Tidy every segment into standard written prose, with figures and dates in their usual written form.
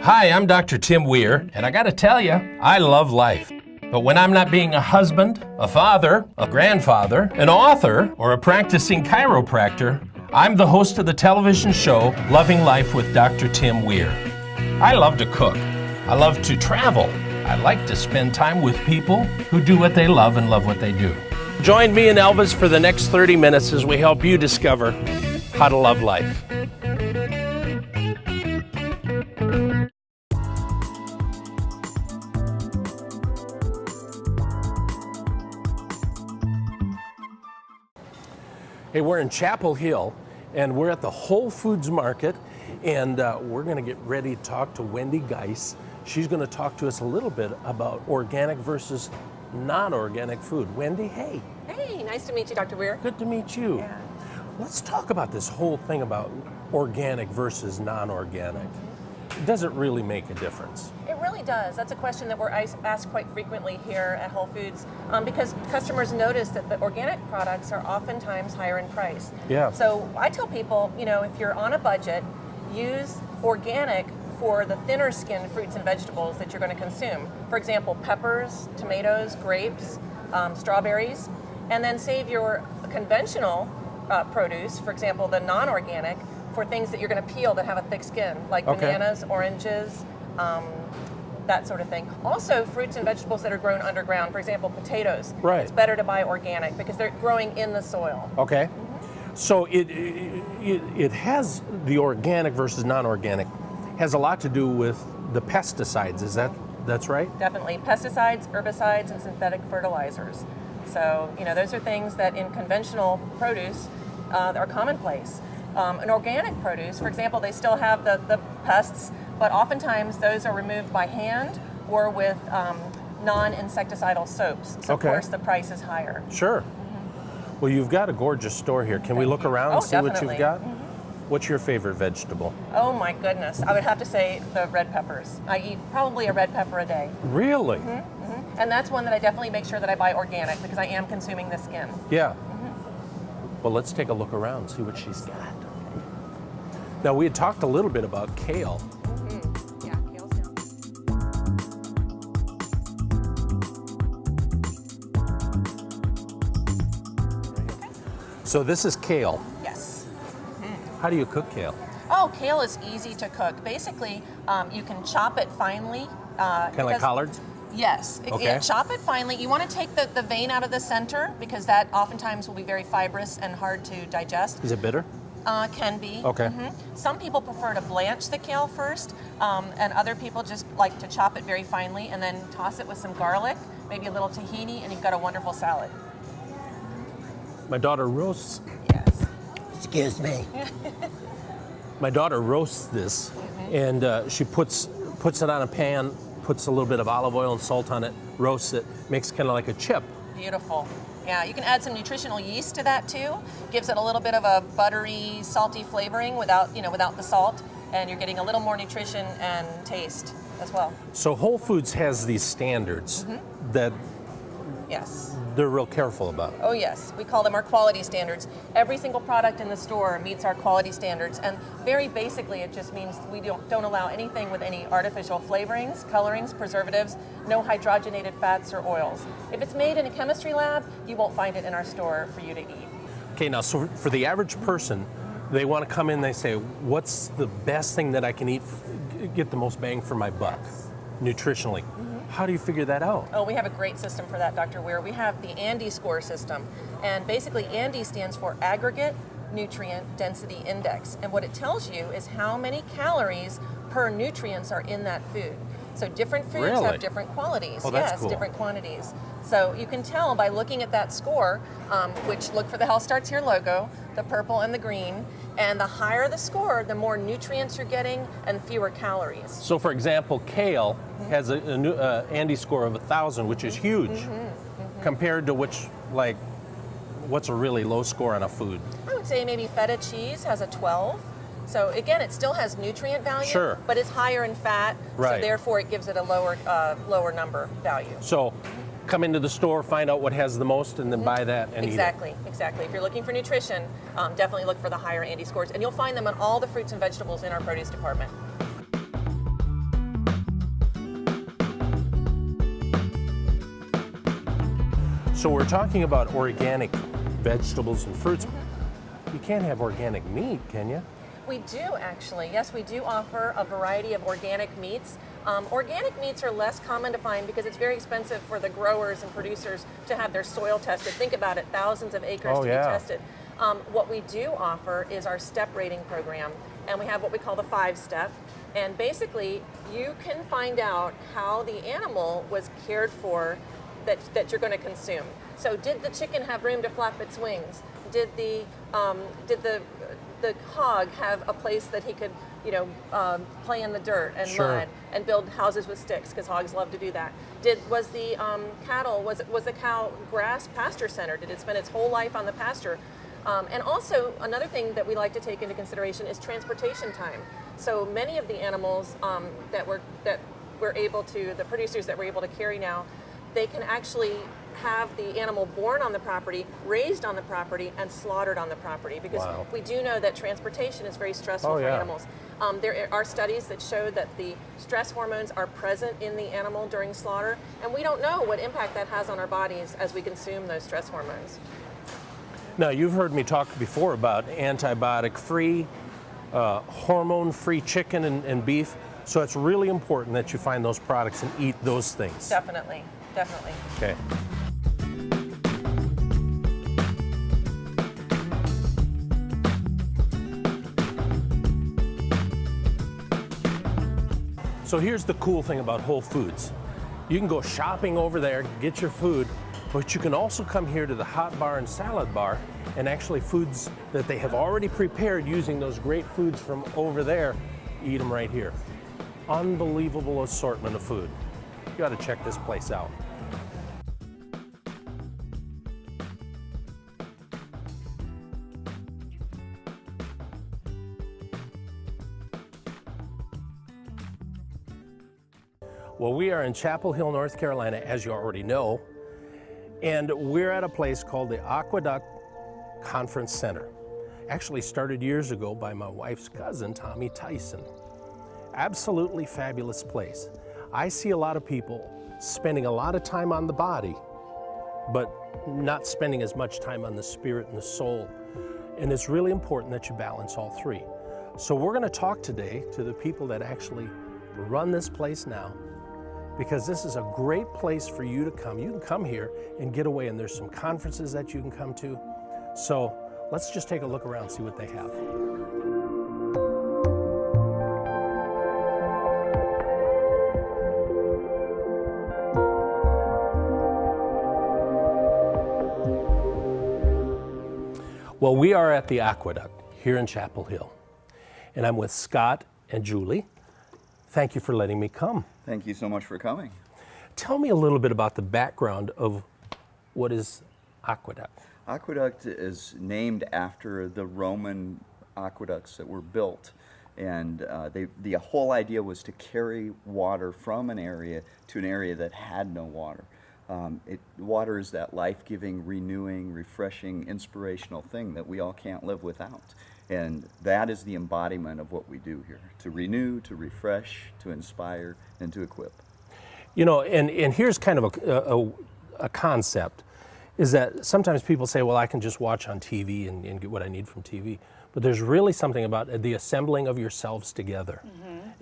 Hi, I'm Dr. Tim Weir, and I gotta tell you, I love life. But when I'm not being a husband, a father, a grandfather, an author, or a practicing chiropractor, I'm the host of the television show Loving Life with Dr. Tim Weir. I love to cook. I love to travel. I like to spend time with people who do what they love and love what they do. Join me and Elvis for the next 30 minutes as we help you discover how to love life. Hey, we're in Chapel Hill, and we're at the Whole Foods Market, and we're going to get ready to talk to Wendy Geis. She's going to talk to us a little bit about organic versus non-organic food. Wendy, hey. Hey, nice to meet you, Dr. Weir. Good to meet you. Yeah. Let's talk about this whole thing about organic versus non-organic. It doesn't really make a difference. It really does. That's a question that we're asked quite frequently here at Whole Foods because customers notice that the organic products are oftentimes higher in price. Yeah. So I tell people, if you're on a budget, use organic for the thinner skinned fruits and vegetables that you're going to consume. For example, peppers, tomatoes, grapes, strawberries, and then save your conventional produce, for example, the non-organic, for things that you're going to peel that have a thick skin, like bananas, oranges, that sort of thing. Also, fruits and vegetables that are grown underground, for example, potatoes. Right. It's better to buy organic because they're growing in the soil. Okay. So it has the organic versus non-organic has a lot to do with the pesticides. That's right? Definitely. Pesticides, herbicides, and synthetic fertilizers. So, those are things that in conventional produce are commonplace. An organic produce, for example, they still have the pests, but oftentimes those are removed by hand or with non-insecticidal soaps. So of course the price is higher. Sure. Well, you've got a gorgeous store here. Can we look around and see definitely. what you've got? What's your favorite vegetable? Oh my goodness. I would have to say the red peppers. I eat probably a red pepper a day. Really? And that's one that I definitely make sure that I buy organic because I am consuming the skin. Yeah. Well, let's take a look around, see what she's got. Now, we had talked a little bit about kale. Yeah, kale's down. So this is kale. Yes. How do you cook kale? Oh, kale is easy to cook. Basically, you can chop it finely. Kind of like collards? Yes. Okay. Chop it finely. You want to take the vein out of the center because that oftentimes will be very fibrous and hard to digest. Is it bitter? Can be. Okay. Some people prefer to blanch the kale first, and other people just like to chop it very finely and then toss it with some garlic, maybe a little tahini, and you've got a wonderful salad. My daughter roasts. Yes. Excuse me. My daughter roasts this, and she puts it on a pan, puts a little bit of olive oil and salt on it, roasts it, makes kind of like a chip. Beautiful. Yeah, you can add some nutritional yeast to that too. Gives it a little bit of a buttery, salty flavoring without the salt, and you're getting a little more nutrition and taste as well. So Whole Foods has these standards that Yes. they're real careful about. Oh yes, we call them our quality standards. Every single product in the store meets our quality standards, and very basically it just means we don't allow anything with any artificial flavorings, colorings, preservatives, no hydrogenated fats or oils. If it's made in a chemistry lab, you won't find it in our store for you to eat. Okay, now so for the average person, they want to come in, they say, what's the best thing that I can eat, get the most bang for my buck, nutritionally? How do you figure that out? Oh, we have a great system for that, Dr. Weir. We have the ANDI score system. And basically, ANDI stands for Aggregate Nutrient Density Index. And what it tells you is how many calories per nutrients are in that food. So different foods have different qualities. Oh, that's cool. Different quantities. So you can tell by looking at that score, which look for the Health Starts Here logo, the purple and the green, and the higher the score, the more nutrients you're getting and fewer calories. So for example, kale has a ANDI score of 1,000, which is huge, compared to what's a really low score on a food? I would say maybe feta cheese has a 12. So again, it still has nutrient value, but it's higher in fat, so therefore it gives it a lower number value. So come into the store, find out what has the most, and then buy that and eat it. Exactly. If you're looking for nutrition, definitely look for the higher ANDI scores, and you'll find them on all the fruits and vegetables in our produce department. So we're talking about organic vegetables and fruits. You can't have organic meat, can you? We do actually. Yes, we do offer a variety of organic meats. Organic meats are less common to find because it's very expensive for the growers and producers to have their soil tested. Think about it, thousands of acres to be tested. What we do offer is our step rating program, and we have what we call the 5-step. And basically, you can find out how the animal was cared for that you're going to consume. So, did the chicken have room to flap its wings? Did the hog have a place that he could, play in the dirt and mud and build houses with sticks? Because hogs love to do that. Was the cow grass pasture center? Did it spend its whole life on the pasture? And also another thing that we like to take into consideration is transportation time. So many of the animals the producers that we're able to carry now, they can actually have the animal born on the property, raised on the property, and slaughtered on the property, because we do know that transportation is very stressful for animals. There are studies that show that the stress hormones are present in the animal during slaughter, and we don't know what impact that has on our bodies as we consume those stress hormones. Now, you've heard me talk before about antibiotic-free, hormone-free chicken and beef, so it's really important that you find those products and eat those things. Definitely. Okay. So here's the cool thing about Whole Foods. You can go shopping over there, get your food, but you can also come here to the hot bar and salad bar, and actually foods that they have already prepared using those great foods from over there, eat them right here. Unbelievable assortment of food. You got to check this place out. Well, we are in Chapel Hill, North Carolina, as you already know, and we're at a place called the Aquaduct Conference Center. Actually started years ago by my wife's cousin, Tommy Tyson. Absolutely fabulous place. I see a lot of people spending a lot of time on the body, but not spending as much time on the spirit and the soul. And it's really important that you balance all three. So we're going to talk today to the people that actually run this place now, because this is a great place for you to come. You can come here and get away, and there's some conferences that you can come to. So let's just take a look around and see what they have. Well, we are at the Aquaduct here in Chapel Hill, and I'm with Scott and Julie. Thank you for letting me come. Thank you so much for coming. Tell me a little bit about the background of what is Aqueduct. Aqueduct is named after the Roman aqueducts that were built, and the whole idea was to carry water from an area to an area that had no water. Water is that life-giving, renewing, refreshing, inspirational thing that we all can't live without. And that is the embodiment of what we do here, to renew, to refresh, to inspire, and to equip. You know, and here's kind of a concept, is that sometimes people say, well, I can just watch on TV and get what I need from TV. But there's really something about the assembling of yourselves together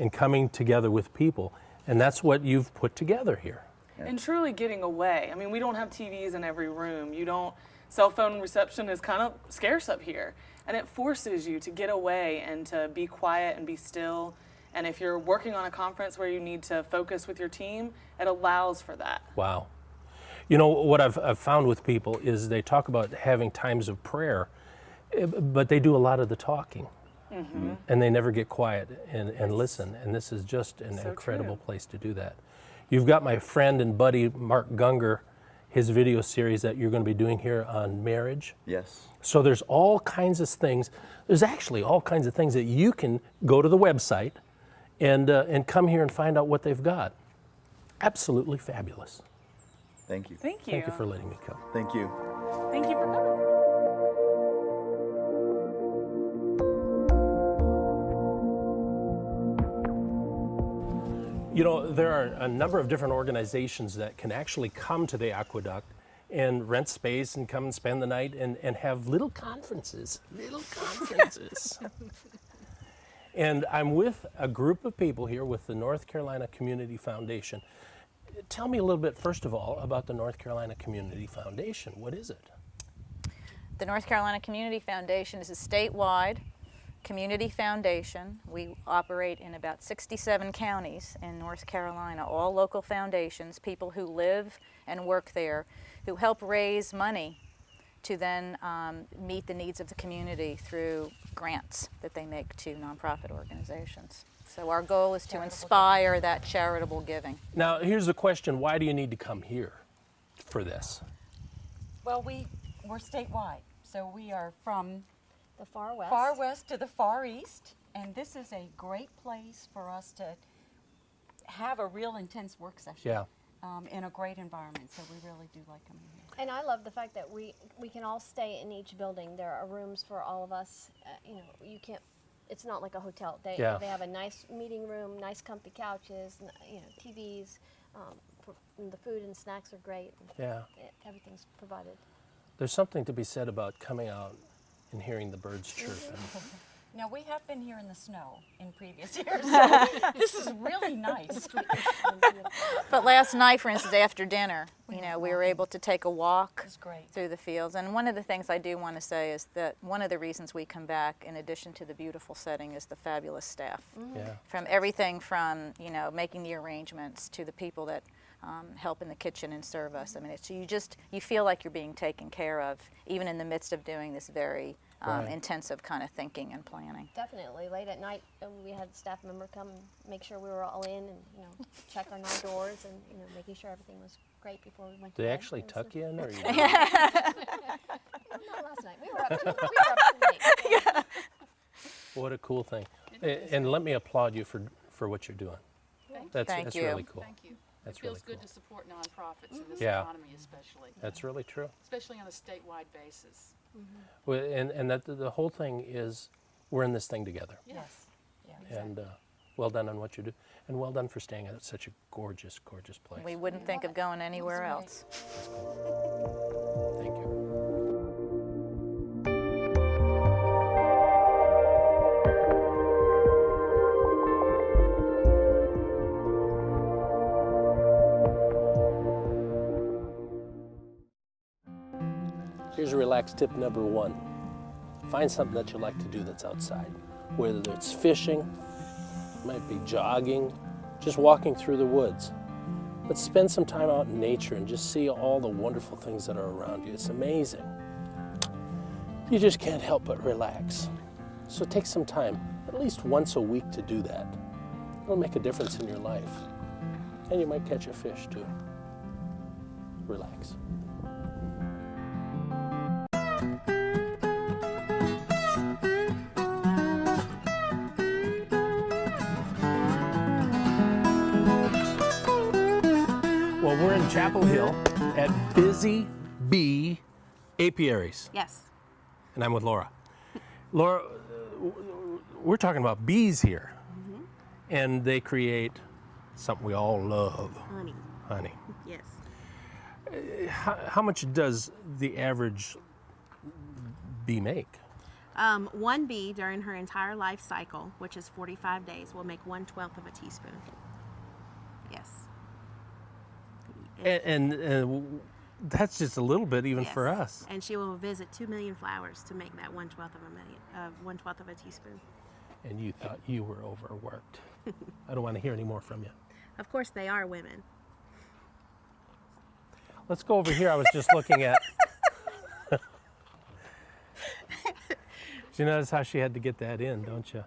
and coming together with people. And that's what you've put together here. And truly getting away. I mean, we don't have TVs in every room. Cell phone reception is kind of scarce up here. And it forces you to get away and to be quiet and be still. And if you're working on a conference where you need to focus with your team, it allows for that. Wow. You know, what I've found with people is they talk about having times of prayer, but they do a lot of the talking. And they never get quiet and listen. And this is just an incredible place to do that. You've got my friend and buddy, Mark Gungor, his video series that you're going to be doing here on marriage. Yes. So there's all kinds of things. There's actually all kinds of things that you can go to the website and come here and find out what they've got. Absolutely fabulous. Thank you. Thank you. Thank you for letting me come. Thank you. Thank you for coming. You know, there are a number of different organizations that can actually come to the Aqueduct and rent space and come and spend the night and have little conferences. And I'm with a group of people here with the North Carolina Community Foundation. Tell me a little bit, first of all, about the North Carolina Community Foundation. What is it? The North Carolina Community Foundation is a statewide community foundation. We operate in about 67 counties in North Carolina, all local foundations, people who live and work there, who help raise money to then meet the needs of the community through grants that they make to nonprofit organizations. So our goal is to inspire that charitable giving. Now, here's the question. Why do you need to come here for this? Well, we're statewide, so we are from The far west. to the far east, and this is a great place for us to have a real intense work session. Yeah. In a great environment, so we really do like coming here. And I love the fact that we can all stay in each building. There are rooms for all of us. You can't. It's not like a hotel. They have a nice meeting room, nice comfy couches, TVs. The food and snacks are great. Yeah. Everything's provided. There's something to be said about coming out and hearing the birds chirping. Now, we have been here in the snow in previous years, so this is really nice. But last night, for instance, after dinner, we were able to take a walk It was great. through the fields. And one of the things I do want to say is that one of the reasons we come back, in addition to the beautiful setting, is the fabulous staff. Yeah. From everything from, making the arrangements to the people that help in the kitchen and serve us. I mean, you feel like you're being taken care of, even in the midst of doing this very Right. intensive kind of thinking and planning. Definitely. Late at night, we had a staff member come and make sure we were all in, and check on our doors, and making sure everything was great before we went to Do they bed. actually tuck you in, or you? Not last night. We were up too late. What a cool thing! And let me applaud you for what you're doing. That's Thank you. really cool. Thank you. That's It feels really good cool. to support nonprofits in this Yeah. economy, especially. That's really true. Especially on a statewide basis. Well, and that the whole thing is, we're in this thing together. Yes. Yeah. And well done on what you do, and well done for staying at such a gorgeous, gorgeous place. We wouldn't think of going anywhere else. Thank you. Here's a relaxed tip number 1. Find something that you like to do that's outside. Whether it's fishing, it might be jogging, just walking through the woods. But spend some time out in nature and just see all the wonderful things that are around you. It's amazing. You just can't help but relax. So take some time, at least once a week, to do that. It'll make a difference in your life. And you might catch a fish too. Relax. Well, we're in Chapel Hill at Busy Bee Apiaries, Yes. and I'm with Laura. Laura, we're talking about bees here, and they create something we all love, Honey. honey. Yes. How much does the average bee make? One bee during her entire life cycle, which is 45 days, will make 1/12 of a teaspoon. Yes. And that's just a little bit even for Yes. us. And she will visit 2 million flowers to make that 1/12 of a million, 1/12 of a teaspoon. And you thought you were overworked. I don't want to hear any more from you. Of course, they are women. Let's go over here. I was just looking at. You notice how she had to get that in, don't you?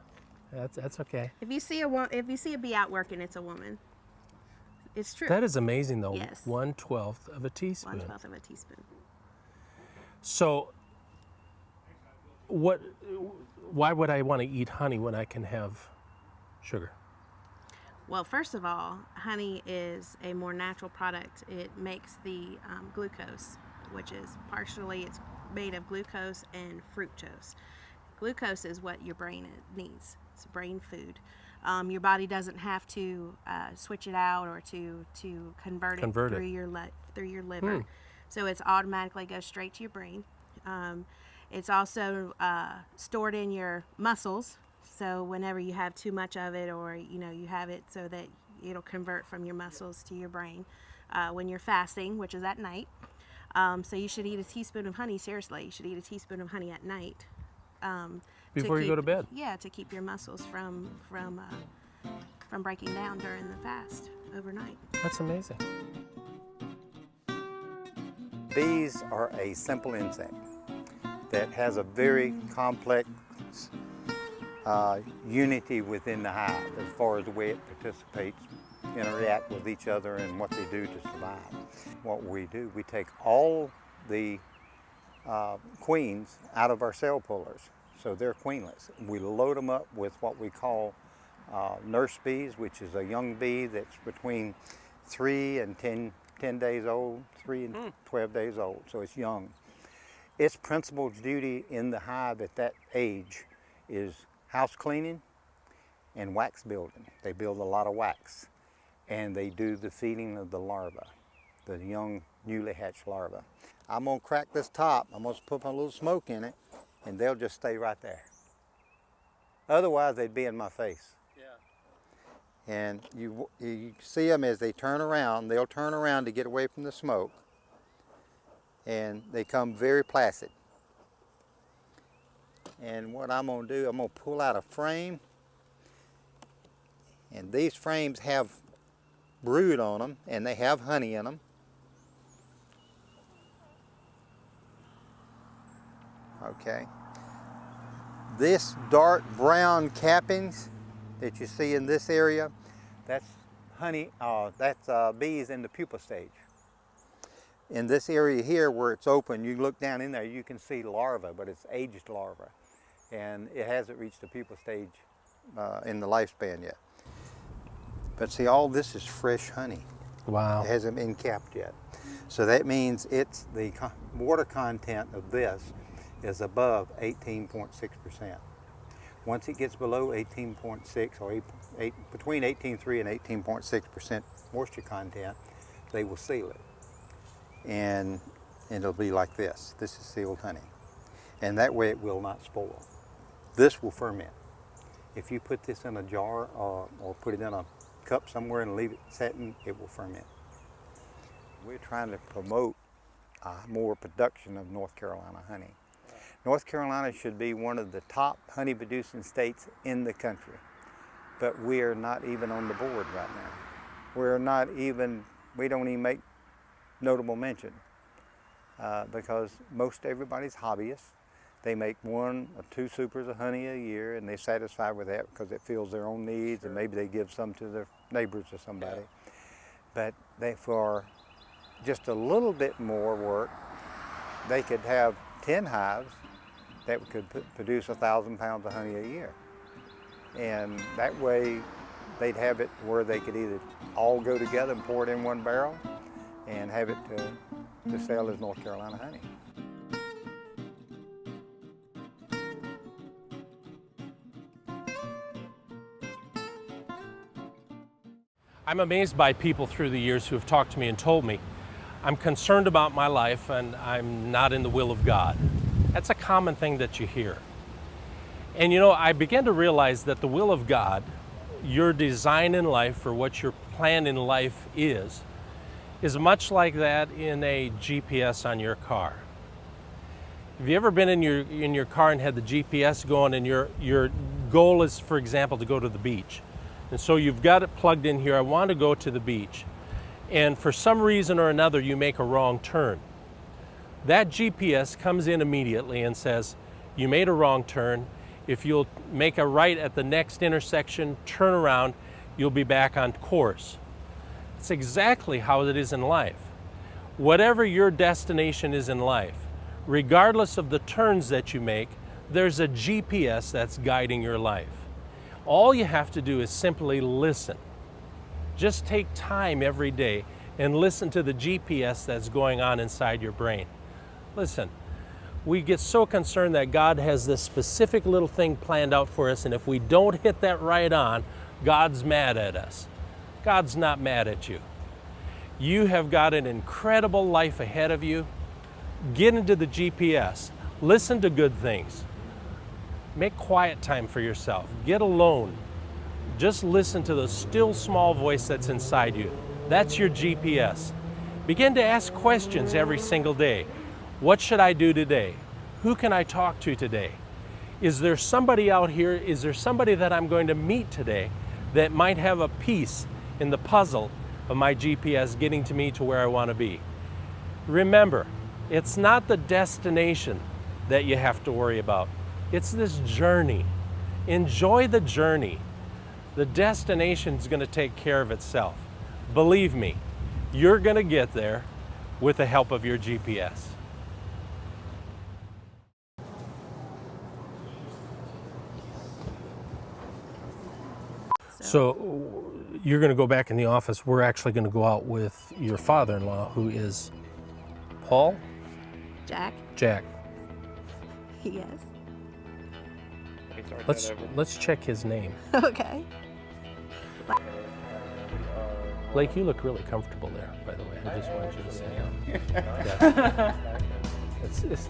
That's okay. If you see a bee out working, it's a woman. It's true. That is amazing, though. Yes. 1/12 of a teaspoon. 1/12 of a teaspoon. So, why would I want to eat honey when I can have sugar? Well, first of all, honey is a more natural product. It makes the glucose, which is it's made of glucose and fructose. Glucose is what your brain needs. It's brain food. Your body doesn't have to switch it out or to convert it through your liver. so it's automatically goes straight to your brain. It's also stored in your muscles, so whenever you have too much of it, or you have it so that it'll convert from your muscles to your brain when you're fasting, which is at night. So you should eat a teaspoon of honey. Seriously, you should eat a teaspoon of honey at night. Before you go to bed. Yeah, to keep your muscles from breaking down during the fast overnight. That's amazing. Bees are a simple insect that has a very complex unity within the hive as far as the way it participates, interact with each other, and what they do to survive. What we do, we take all the queens out of our cell pullers, so they're queenless. We load them up with what we call nurse bees, which is a young bee that's between 3 and 10 days old, 3 and 12 days old, so it's young. Its principal duty in the hive at that age is house cleaning and wax building. They build a lot of wax, and they do the feeding of the larvae, the young newly hatched larvae. I'm gonna crack this top, I'm gonna put a little smoke in it, and they'll just stay right there. Otherwise, they'd be in my face. Yeah. And you see them as they turn around, they'll turn around to get away from the smoke, and they come very placid. And what I'm gonna do, I'm gonna pull out a frame, and these frames have brood on them, and they have honey in them. Okay. This dark brown cappings that you see in this area, that's honey, that's bees in the pupa stage. In this area here where it's open, you look down in there, you can see larvae, but it's aged larvae. And it hasn't reached the pupa stage in the lifespan yet. But see, all this is fresh honey. Wow. It hasn't been capped yet. So that means it's the water content of this is above 18.6%. Once it gets below 18.6 or between 18.3 and 18.6% moisture content, they will seal it. And it'll be like this. This is sealed honey. And that way it will not spoil. This will ferment. If you put this in a jar or put it in a cup somewhere and leave it setting, it will ferment. We're trying to promote more production of North Carolina honey. North Carolina should be one of the top honey producing states in the country, but we are not even on the board right now. We don't even make notable mention because most everybody's hobbyists. They make 1 or 2 supers of honey a year, and they're satisfied with that because it fills their own needs, and maybe they give some to their neighbors or somebody. But for just a little bit more work, they could have 10 hives that could produce 1,000 pounds of honey a year. And that way, they'd have it where they could either all go together and pour it in one barrel and have it to sell as North Carolina honey. I'm amazed by people through the years who have talked to me and told me, I'm concerned about my life and I'm not in the will of God. That's a common thing that you hear. And I began to realize that the will of God, your design in life for what your plan in life is much like that in a GPS on your car. Have you ever been in your car and had the GPS going and your goal is, for example, to go to the beach? And so you've got it plugged in here, I want to go to the beach. And for some reason or another, you make a wrong turn. That GPS comes in immediately and says, you made a wrong turn. If you'll make a right at the next intersection, turn around, you'll be back on course. It's exactly how it is in life. Whatever your destination is in life, regardless of the turns that you make, there's a GPS that's guiding your life. All you have to do is simply listen. Just take time every day and listen to the GPS that's going on inside your brain. Listen, we get so concerned that God has this specific little thing planned out for us, and if we don't hit that right on, God's mad at us. God's not mad at you. You have got an incredible life ahead of you. Get into the GPS. Listen to good things. Make quiet time for yourself. Get alone. Just listen to the still small voice that's inside you. That's your GPS. Begin to ask questions every single day. What should I do today? Who can I talk to today? Is there somebody out here? Is there somebody that I'm going to meet today that might have a piece in the puzzle of my GPS getting to me to where I want to be? Remember, it's not the destination that you have to worry about. It's this journey. Enjoy the journey. The destination's going to take care of itself. Believe me, you're going to get there with the help of your GPS. So you're going to go back in the office. We're actually going to go out with your father-in-law, who is Paul? Jack? Jack. Yes. Let's check his name. Okay. Blake, you look really comfortable there, by the way. I just wanted you to say that. Yeah. It's